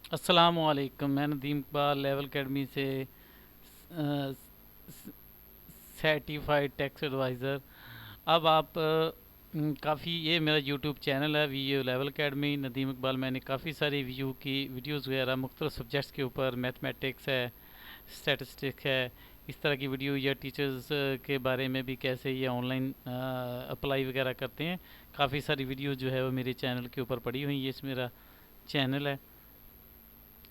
अस्सलामुअलैकुम। मैं Nadeem Iqbal level academy से सर्टिफाइड टैक्स एडवाइज़र। अब आप काफ़ी ये मेरा यूट्यूब चैनल है वीओ लेवल अकेडमी नदीम इकबाल। मैंने काफ़ी सारी व्यू की वीडियोस वगैरह मुख्तलिफ सब्जेक्ट्स के ऊपर, मैथमेटिक्स है, स्टैटिस्टिक्स है, इस तरह की वीडियो, या टीचर्स के बारे में भी कैसे ये ऑनलाइन अप्लाई वगैरह करते हैं। काफ़ी सारी वीडियो जो है वो मेरे चैनल के ऊपर पड़ी हुई है। ये मेरा चैनल है,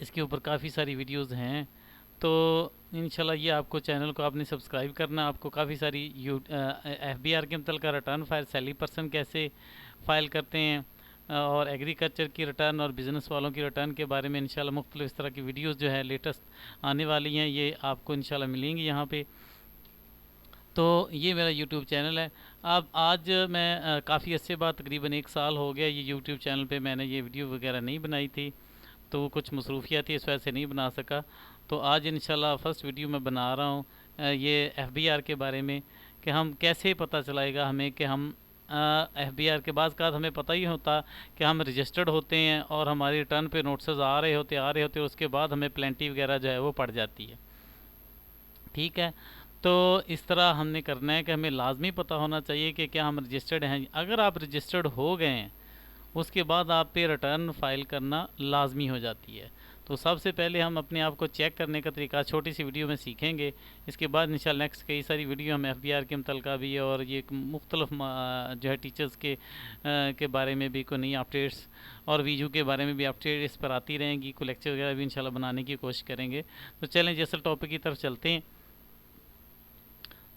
इसके ऊपर काफ़ी सारी वीडियोस हैं। तो इंशाल्लाह ये आपको चैनल को आपने सब्सक्राइब करना। आपको काफ़ी सारी एफबीआर के मतलब का रिटर्न फाइल, सैलरी पर्सन कैसे फ़ाइल करते हैं, और एग्रीकल्चर की रिटर्न और बिज़नेस वालों की रिटर्न के बारे में इंशाल्लाह मुख्तलिफ इस तरह की वीडियोस जो है लेटेस्ट आने वाली हैं, ये आपको इंशाल्लाह मिलेंगी यहाँ पे। तो ये मेरा यूट्यूब चैनल है। अब आज मैं काफ़ी अच्छे बाद तकरीबन 1 साल हो गया ये यूट्यूब चैनल पे मैंने ये वीडियो वगैरह नहीं बनाई थी, तो कुछ मसरूफियत थी, इस वजह से नहीं बना सका। तो आज इंशाल्लाह फ़र्स्ट वीडियो मैं बना रहा हूँ ये एफबीआर के बारे में, कि हम कैसे पता चलाएगा हमें कि हम एफबीआर के बाद का हमें पता ही होता कि हम रजिस्टर्ड होते हैं और हमारी रिटर्न पे नोटिस आ रहे होते, उसके बाद हमें प्लेंटी वगैरह जो है वो पड़ जाती है। ठीक है। तो इस तरह हमने करना है कि हमें लाजमी पता होना चाहिए कि क्या हम रजिस्टर्ड हैं। अगर आप रजिस्टर्ड हो गए हैं, उसके बाद आप पे रिटर्न फाइल करना लाजमी हो जाती है। तो सबसे पहले हम अपने आप को चेक करने का तरीका छोटी सी वीडियो में सीखेंगे। इसके बाद इंशाल्लाह नेक्स्ट कई सारी वीडियो हम एफबीआर के मुतलका भी, और ये मुख्तलिफ जो है टीचर्स के बारे में भी कोई नई अपडेट्स, और वीजू के बारे में भी अपडेट इस पर आती रहेंगी। कोई लेक्चर वगैरह भी इंशाल्लाह बनाने की कोशिश करेंगे। तो चलें जी असल टॉपिक की तरफ चलते हैं।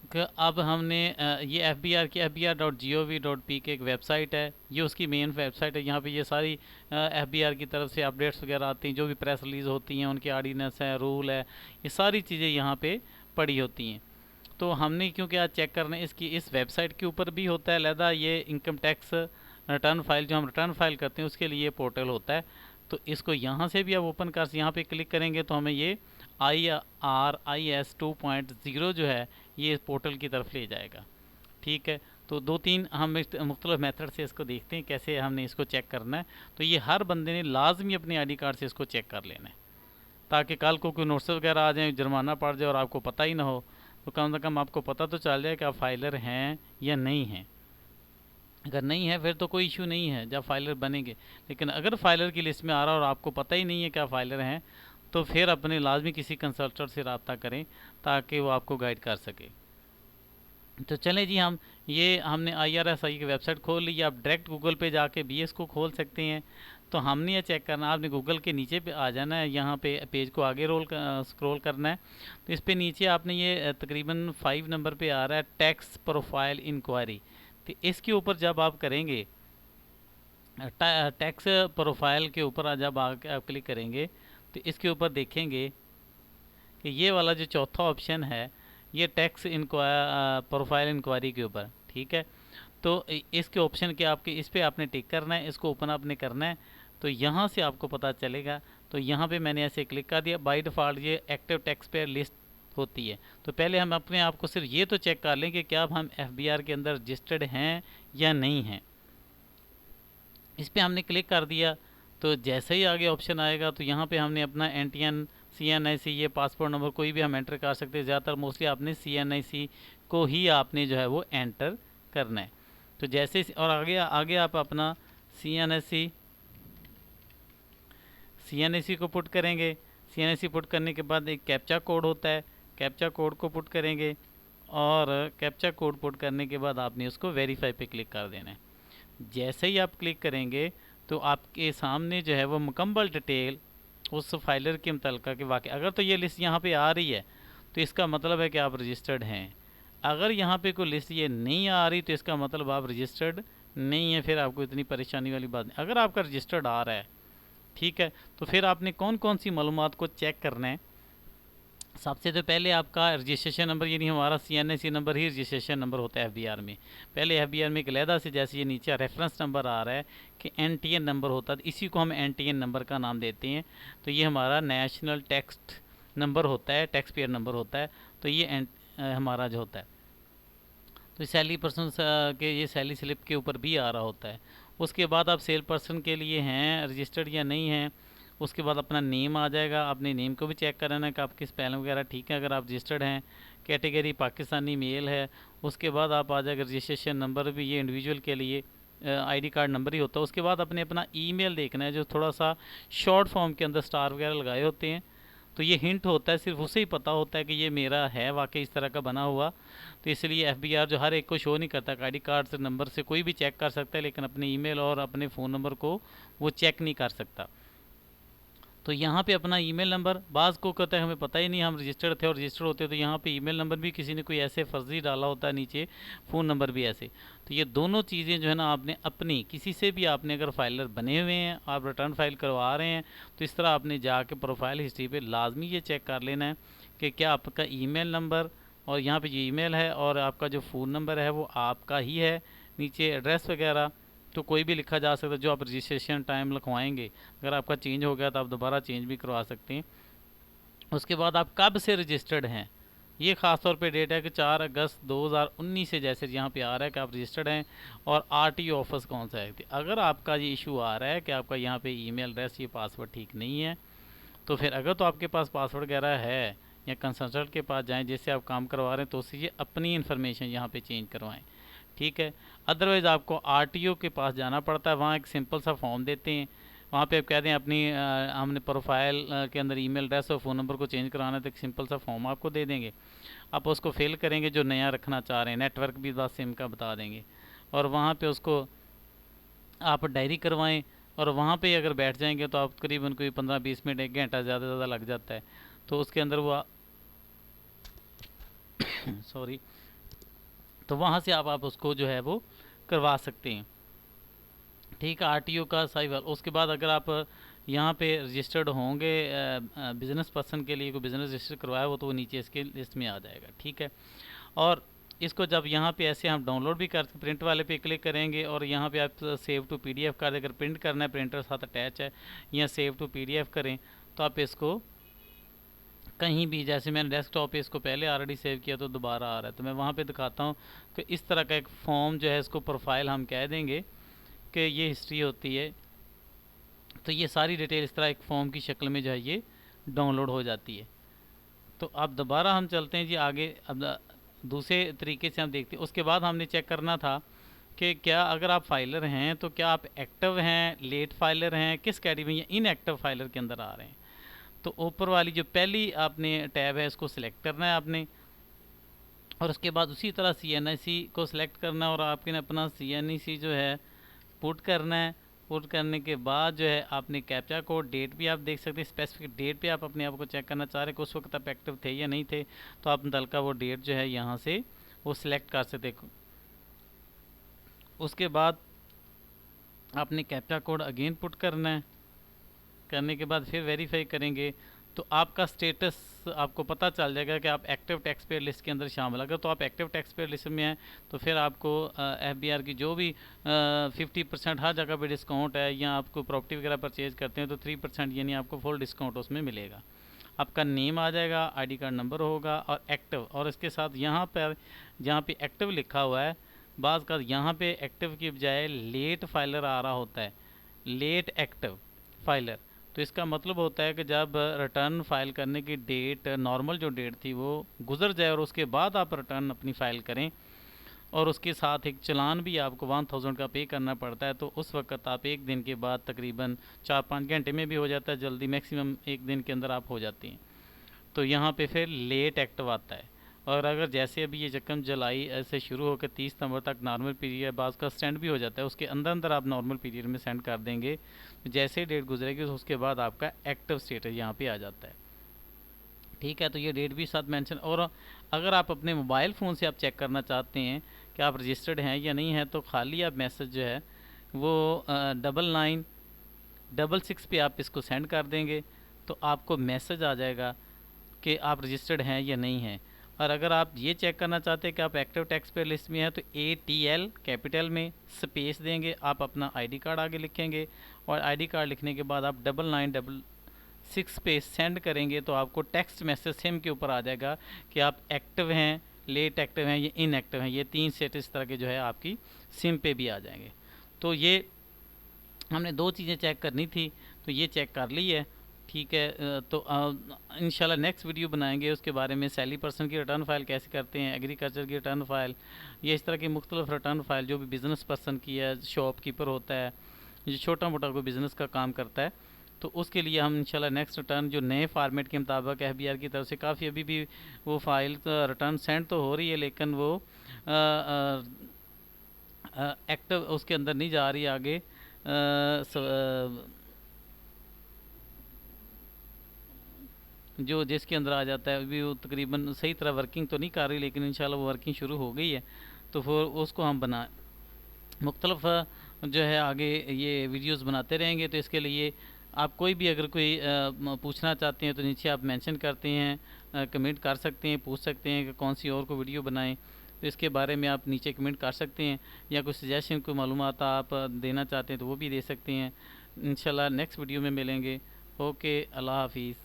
कि अब हमने ये fbr.gov.p की एक वेबसाइट है, ये उसकी मेन वेबसाइट है। यहाँ पे ये सारी fbr की तरफ से अपडेट्स वगैरह आती हैं, जो भी प्रेस रिलीज़ होती हैं, उनके आर्डीनेंस है, रूल है, ये सारी चीज़ें यहाँ पे पड़ी होती हैं। तो हमने क्योंकि आज चेक करना है, इसकी इस वेबसाइट के ऊपर भी होता है अलहदा ये इनकम टैक्स रिटर्न फाइल, जो हम रिटर्न फाइल करते हैं उसके लिए पोर्टल होता है। तो इसको यहाँ से भी आप ओपन कर, यहाँ पे क्लिक करेंगे तो हमें ये IRIS 2.0 जो है ये पोर्टल की तरफ ले जाएगा। ठीक है। तो दो तीन हम मुख्तलिफ मेथड से इसको देखते हैं कैसे हमने इसको चेक करना है। तो ये हर बंदे ने लाजमी अपने ID कार्ड से इसको चेक कर लेना है, ताकि कल को कोई नोटिस वगैरह आ जाए, जुर्माना पड़ जाए और आपको पता ही ना हो, तो कम से कम आपको पता तो चल जाए कि आप फाइलर हैं या नहीं हैं। अगर नहीं है फिर तो कोई इशू नहीं है, जब फाइलर बनेंगे। लेकिन अगर फाइलर की लिस्ट में आ रहा है और आपको पता ही नहीं है क्या फाइलर हैं, तो फिर अपने लाजमी किसी कंसल्टेंट से रब्ता करें, ताकि वो आपको गाइड कर सके। तो चलें जी, हम ये हमने IRSI की वेबसाइट खोल ली। आप डायरेक्ट गूगल पे जाके भी इसको खोल सकते हैं। तो हमने ये चेक करना, आपने गूगल के नीचे पे आ जाना है, यहाँ पे पेज को आगे स्क्रॉल करना है। तो इस पे नीचे आपने ये तकरीबन 5 नंबर पे आ रहा है टैक्स प्रोफाइल इंक्वायरी। तो इसके ऊपर जब आप करेंगे, टैक्स प्रोफाइल के ऊपर जब आके आप क्लिक करेंगे, तो इसके ऊपर देखेंगे कि ये वाला जो चौथा ऑप्शन है, ये टैक्स प्रोफाइल इंक्वायरी के ऊपर। ठीक है। तो इसके ऑप्शन के आपके इस पे आपने टिक करना है, इसको ओपन आपने करना है। तो यहाँ से आपको पता चलेगा। तो यहाँ पे मैंने ऐसे क्लिक कर दिया। बाय डिफ़ॉल्ट ये एक्टिव टैक्स पेयर लिस्ट होती है। तो पहले हम अपने आप को सिर्फ ये तो चेक कर लें कि क्या हम एफबीआर के अंदर रजिस्टर्ड हैं या नहीं हैं। इस पर हमने क्लिक कर दिया। तो जैसे ही आगे ऑप्शन आएगा, तो यहाँ पे हमने अपना NTN CNIC, ये पासपोर्ट नंबर कोई भी हम एंटर कर सकते हैं। ज़्यादातर मोस्टली आपने CNIC को ही आपने जो है वो एंटर करना है। तो जैसे और आगे आगे आप अपना CNIC CNIC को पुट करेंगे। CNIC पुट करने के बाद एक कैप्चा कोड होता है, कैप्चा कोड को पुट करेंगे, और कैप्चा कोड पुट करने के बाद आपने उसको वेरीफाई पे क्लिक कर देना है। जैसे ही आप क्लिक करेंगे, तो आपके सामने जो है वो मुकम्मल डिटेल उस फाइलर के मुतल्लिक़ के वाक़ई, अगर तो ये लिस्ट यहाँ पे आ रही है तो इसका मतलब है कि आप रजिस्टर्ड हैं। अगर यहाँ पे कोई लिस्ट ये नहीं आ रही तो इसका मतलब आप रजिस्टर्ड नहीं है, फिर आपको इतनी परेशानी वाली बात नहीं। अगर आपका रजिस्टर्ड आ रहा है, ठीक है, तो फिर आपने कौन कौन सी मालूमात को चेक करना है। सबसे तो पहले आपका रजिस्ट्रेशन नंबर, यानी हमारा CNIC नंबर ही रजिस्ट्रेशन नंबर होता है एफबीआर में। पहले एफबीआर में एक अलहदा से, जैसे ये नीचे रेफरेंस नंबर आ रहा है कि NTN नंबर होता है, तो इसी को हम NTN नंबर का नाम देते हैं। तो ये हमारा नेशनल टैक्स नंबर होता है, टैक्स पेयर नंबर होता है। तो ये हमारा जो होता है, तो सैलरी पर्सन के ये सैलरी स्लिप के ऊपर भी आ रहा होता है। उसके बाद आप सेल पर्सन के लिए हैं रजिस्टर्ड या नहीं हैं, उसके बाद अपना नेम आ जाएगा, अपने नेम को भी चेक करना है कि आपकी स्पेलिंग वगैरह ठीक है अगर आप रजिस्टर्ड हैं। कैटेगरी पाकिस्तानी मेल है। उसके बाद आप आ जाएगा रजिस्ट्रेशन नंबर भी, ये इंडिविजुअल के लिए आईडी कार्ड नंबर ही होता है। उसके बाद अपने अपना ईमेल देखना है जो थोड़ा सा शॉर्ट फॉर्म के अंदर स्टार वगैरह लगाए होते हैं, तो ये हिंट होता है, सिर्फ उसे ही पता होता है कि ये मेरा है वाकई इस तरह का बना हुआ। तो इसलिए एफबीआर जो हर एक को शो नहीं करता, आईडी कार्ड से नंबर से कोई भी चेक कर सकता है, लेकिन अपने ईमेल और अपने फ़ोन नंबर को वो चेक नहीं कर सकता। तो यहाँ पे अपना ईमेल नंबर, बाज़ को कहता है हमें पता ही नहीं हम रजिस्टर्ड थे और रजिस्टर्ड होते, तो यहाँ पे ईमेल नंबर भी किसी ने कोई ऐसे फर्जी डाला होता है नीचे, फ़ोन नंबर भी ऐसे। तो ये दोनों चीज़ें जो है ना आपने अपनी किसी से भी आपने अगर फाइलर बने हुए हैं, आप रिटर्न फाइल करवा रहे हैं, तो इस तरह आपने जाके प्रोफाइल हिस्ट्री पे लाजमी ये चेक कर लेना है कि क्या आपका ईमेल नंबर और यहाँ पे जो ईमेल है और आपका जो फ़ोन नंबर है वो आपका ही है। नीचे एड्रेस वगैरह तो कोई भी लिखा जा सकता है, जो आप रजिस्ट्रेशन टाइम लिखवाएंगे अगर आपका चेंज हो गया तो आप दोबारा चेंज भी करवा सकते हैं। उसके बाद आप कब से रजिस्टर्ड हैं, ये ख़ास तौर पे डेट है कि 4 अगस्त 2019 से जैसे यहाँ पे आ रहा है कि आप रजिस्टर्ड हैं, और आरटीओ ऑफिस कौन सा है। तो अगर आपका ये इशू आ रहा है कि आपका यहाँ पे ईमेल एड्रेस ये पासवर्ड ठीक नहीं है, तो फिर अगर तो आपके पास पासवर्ड वगैरह है या कंसल्टेंट के पास जाएं जिससे आप काम करवा रहे हैं, तो उससे ये अपनी इन्फॉर्मेशन यहाँ पे चेंज करवाएं, ठीक है। अदरवाइज़ आपको आरटीओ के पास जाना पड़ता है, वहाँ एक सिंपल सा फॉर्म देते हैं, वहाँ पे आप कहते हैं अपनी हमने प्रोफाइल के अंदर ईमेल एड्रेस और फ़ोन नंबर को चेंज कराना है, तो एक सिंपल सा फॉर्म आपको दे देंगे, आप उसको फिल करेंगे जो नया रखना चाह रहे हैं, नेटवर्क भी बात सिम का बता देंगे, और वहाँ पे उसको आप डायरी करवाएं, और वहाँ पे अगर बैठ जाएंगे तो आप करीबन कोई 15-20 मिनट 1 घंटा ज़्यादा से ज़्यादा लग जाता है, तो उसके अंदर वो सॉरी, तो वहाँ से आप उसको जो है वो करवा सकते हैं, ठीक है, आरटीओ का साइबर। उसके बाद अगर आप यहाँ पे रजिस्टर्ड होंगे बिज़नेस पर्सन के लिए, कोई बिज़नेस रजिस्टर करवाया हो तो वो नीचे इसके लिस्ट में आ जाएगा, ठीक है। और इसको जब यहाँ पे ऐसे हम डाउनलोड भी कर, प्रिंट वाले पे क्लिक करेंगे और यहाँ पे आप सेव टू पीडीएफ कर, अगर प्रिंट करना है प्रिंटर साथ अटैच है, या सेव टू पीडीएफ करें तो आप इसको कहीं भी, जैसे मैंने डेस्कटॉप पे इसको पहले ऑलरेडी सेव किया तो दोबारा आ रहा है, तो मैं वहाँ पे दिखाता हूँ कि इस तरह का एक फॉर्म जो है, इसको प्रोफाइल हम कह देंगे कि ये हिस्ट्री होती है, तो ये सारी डिटेल इस तरह एक फॉर्म की शक्ल में जो है ये डाउनलोड हो जाती है। तो अब दोबारा हम चलते हैं जी आगे, अब दूसरे तरीके से हम देखते हैं। उसके बाद हमने चेक करना था कि क्या अगर आप फाइलर हैं तो क्या आप एक्टिव हैं, लेट फाइलर हैं, किस कैटेगरी या इनएक्टिव फाइलर के अंदर आ रहे हैं। तो ऊपर वाली जो पहली आपने टैब है इसको सिलेक्ट करना है आपने, और उसके बाद उसी तरह CNIC को सिलेक्ट करना है, और आपने अपना CNIC जो है पुट करना है। पुट करने के बाद जो है आपने कैप्चा कोड, डेट भी आप देख सकते हैं, स्पेसिफिक डेट पे आप अपने आप को चेक करना चाह रहे हैं कि उस वक्त आप एक्टिव थे या नहीं थे, तो आप दल का वो डेट जो है यहाँ से वो सिलेक्ट कर सकते। उसके बाद आपने कैप्चा कोड अगेन पुट करना है, करने के बाद फिर वेरीफाई करेंगे तो आपका स्टेटस आपको पता चल जाएगा कि आप एक्टिव टैक्स पेयर लिस्ट के अंदर शामिल। अगर तो आप एक्टिव टैक्स पेयर लिस्ट में हैं तो फिर आपको FBR की जो भी 50% हर जगह पे डिस्काउंट है, या आपको प्रॉपर्टी वगैरह परचेज करते हैं तो 3% यानी आपको फुल डिस्काउंट उसमें मिलेगा। आपका नेम आ जाएगा, आईडी कार्ड नंबर होगा और एक्टिव, और इसके साथ यहाँ पर जहाँ पे एक्टिव लिखा हुआ है, बाज़ का यहाँ पे एक्टिव की बजाय लेट फाइलर आ रहा होता है, लेट एक्टिव फाइलर। तो इसका मतलब होता है कि जब रिटर्न फाइल करने की डेट, नॉर्मल जो डेट थी वो गुजर जाए और उसके बाद आप रिटर्न अपनी फ़ाइल करें, और उसके साथ एक चलान भी आपको 1000 का पे करना पड़ता है, तो उस वक्त आप एक दिन के बाद तकरीबन 4-5 घंटे में भी हो जाता है, जल्दी मैक्सिमम एक दिन के अंदर आप हो जाती हैं। तो यहाँ पे फिर लेट एक्टिव आता है। और अगर जैसे अभी ये यकम जुलाई ऐसे शुरू होकर 30 नवंबर तक नॉर्मल पीरियड बाज़ का सेंड भी हो जाता है, उसके अंदर अंदर आप नॉर्मल पीरियड में सेंड कर देंगे, तो जैसे ही डेट गुजरेगी तो उसके बाद आपका एक्टिव स्टेटस यहाँ पे आ जाता है, ठीक है। तो ये डेट भी साथ मेंशन। और अगर आप अपने मोबाइल फ़ोन से आप चेक करना चाहते हैं कि आप रजिस्टर्ड हैं या नहीं है, तो खाली आप मैसेज जो है वो 9966 पे आप इसको सेंड कर देंगे, तो आपको मैसेज आ जाएगा कि आप रजिस्टर्ड हैं या नहीं हैं। और अगर आप ये चेक करना चाहते हैं कि आप एक्टिव टैक्स पेयर लिस्ट में हैं, तो ATL कैपिटल में स्पेस देंगे, आप अपना आईडी कार्ड आगे लिखेंगे, और आईडी कार्ड लिखने के बाद आप 9966 पे सेंड करेंगे, तो आपको टेक्स्ट मैसेज सिम के ऊपर आ जाएगा कि आप एक्टिव हैं, लेट एक्टिव हैं या इनएक्टिव हैं। ये 3 स्टेटस तरह के जो है आपकी सिम पे भी आ जाएंगे। तो ये हमने 2 चीज़ें चेक करनी थी, तो ये चेक कर ली है। ठीक है। तो इंशाल्लाह नेक्स्ट वीडियो बनाएंगे उसके बारे में, सैलरी पर्सन की रिटर्न फाइल कैसे करते हैं, एग्रीकल्चर की रिटर्न फाइल, ये इस तरह की मुख्तलिफ रिटर्न फाइल जो भी बिज़नेस पर्सन की है, शॉपकीपर होता है, जो छोटा मोटा कोई बिज़नेस का काम करता है, तो उसके लिए हम इंशाल्लाह नेक्स्ट रिटर्न जो नए फॉर्मेट के मुताबिक एफबीआर की तरफ से काफ़ी अभी भी वो फाइल रिटर्न सेंड तो हो रही है, लेकिन वो एक्टिव उसके अंदर नहीं जा रही आगे। जो जिसके अंदर आ जाता है अभी वो तकरीबन सही तरह वर्किंग तो नहीं कर रही, लेकिन इंशाल्लाह वो वर्किंग शुरू हो गई है। तो फिर उसको हम बना मुख्तलफ जो है आगे ये वीडियोस बनाते रहेंगे। तो इसके लिए आप कोई भी अगर कोई पूछना चाहते हैं तो नीचे आप मेंशन करते हैं, कमेंट कर सकते हैं, पूछ सकते हैं कि कौन सी और को वीडियो बनाएं, तो इसके बारे में आप नीचे कमेंट कर सकते हैं, या कोई सजेशन कोई मालूमात आप देना चाहते हैं तो वो भी दे सकते हैं। इंशाल्लाह नेक्स्ट वीडियो में मिलेंगे। ओके, अल्लाह हाफिज़।